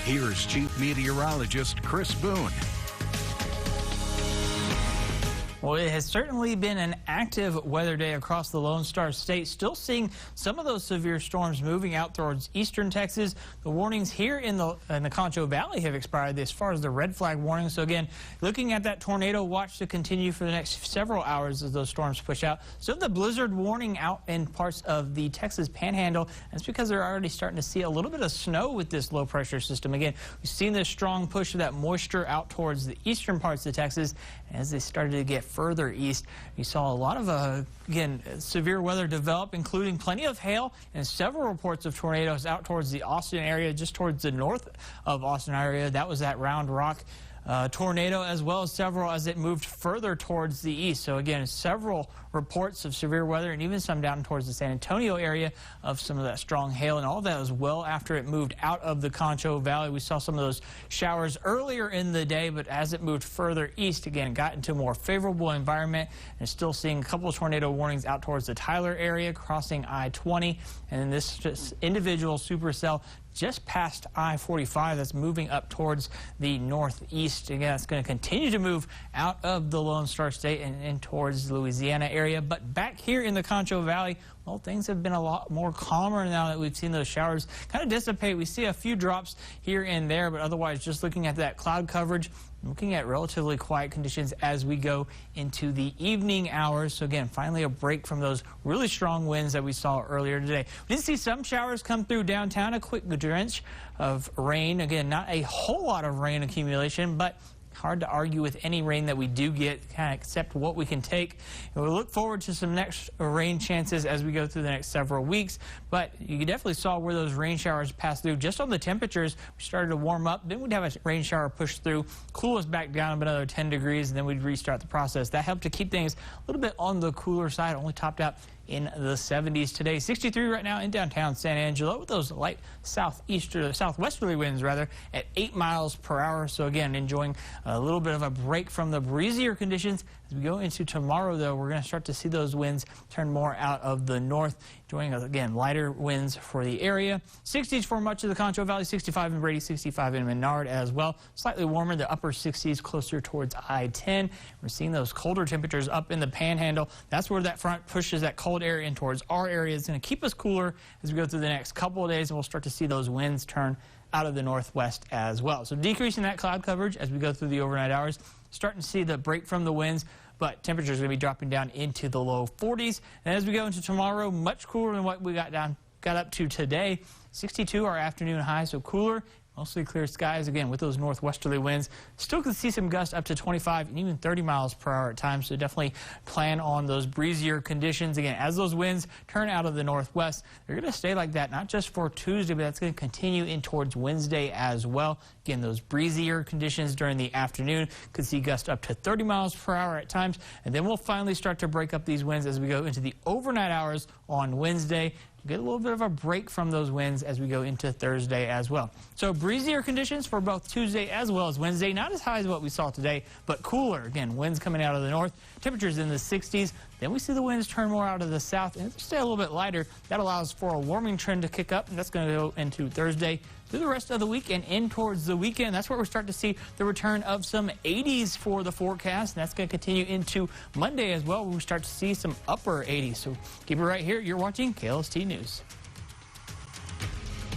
Here's Chief Meteorologist Chris Boone. Well, it has certainly been an active weather day across the Lone Star State. Still seeing some of those severe storms moving out towards eastern Texas. The warnings here in the Concho Valley have expired as far as the red flag warning. So again, looking at that tornado watch to continue for the next several hours as those storms push out. Still the blizzard warning out in parts of the Texas Panhandle. That's because they're already starting to see a little bit of snow with this low pressure system. Again, we've seen this strong push of that moisture out towards the eastern parts of Texas. As they started to get further east, you saw a lot of, again, severe weather develop, including plenty of hail and several reports of tornadoes out towards the Austin area, just towards the north of Austin area. That was that Round Rock tornado, as well as several as it moved further towards the east. So again, several reports of severe weather and even some down towards the San Antonio area of some of that strong hail, and all of that was well after it moved out of the Concho Valley. We saw some of those showers earlier in the day, but as it moved further east, again, got into a more favorable environment, and still seeing a couple of tornado warnings out towards the Tyler area, crossing I-20, and then this just individual supercell just past I-45 that's moving up towards the northeast. Again, it's going to continue to move out of the Lone Star State and towards the Louisiana area. But back here in the Concho Valley, well, things have been a lot more calmer now that we've seen those showers kind of dissipate. We see a few drops here and there, but otherwise just looking at that cloud coverage, looking at relatively quiet conditions as we go into the evening hours. So again, finally a break from those really strong winds that we saw earlier today. We did see some showers come through downtown, a quick drench of rain. Again, not a whole lot of rain accumulation, but hard to argue with any rain that we do get, kind of accept what we can take. And we'll look forward to some next rain chances as we go through the next several weeks. But you definitely saw where those rain showers passed through. Just on the temperatures, we started to warm up. Then we'd have a rain shower push through, cool us back down another 10 degrees, and then we'd restart the process. That helped to keep things a little bit on the cooler side, only topped out in the 70s today. 63 right now in downtown San Angelo with those light southwesterly winds rather at 8 miles per hour. So again, enjoying a little bit of a break from the breezier conditions. As we go into tomorrow, though, we're going to start to see those winds turn more out of the north, enjoying, again, lighter winds for the area. 60s for much of the Concho Valley, 65 in Brady, 65 in Menard as well. Slightly warmer, the upper 60s closer towards I-10. We're seeing those colder temperatures up in the Panhandle. That's where that front pushes that cold air in towards our area. It's going to keep us cooler as we go through the next couple of days, and we'll start to see those winds turn out of the northwest as well. So decreasing that cloud coverage as we go through the overnight hours. Starting to see the break from the winds, but temperatures are going to be dropping down into the low 40s. And as we go into tomorrow, much cooler than what we got up to today. 62 our afternoon high, so cooler. Mostly clear skies, again, with those northwesterly winds. Still can see some gusts up to 25 and even 30 miles per hour at times, so definitely plan on those breezier conditions. Again, as those winds turn out of the northwest, they're going to stay like that, not just for Tuesday, but that's going to continue in towards Wednesday as well. Again, those breezier conditions during the afternoon could see gusts up to 30 miles per hour at times, and then we'll finally start to break up these winds as we go into the overnight hours on Wednesday. Get a little bit of a break from those winds as we go into Thursday as well. So breezier conditions for both Tuesday as well as Wednesday. Not as high as what we saw today, but cooler. Again, winds coming out of the north. Temperatures in the 60s. Then we see the winds turn more out of the south and stay a little bit lighter. That allows for a warming trend to kick up, and that's going to go into Thursday through the rest of the week and in towards the weekend. That's where we're starting to see the return of some 80s for the forecast, and that's going to continue into Monday as well, where we start to see some upper 80s. So keep it right here. You're watching KLST News.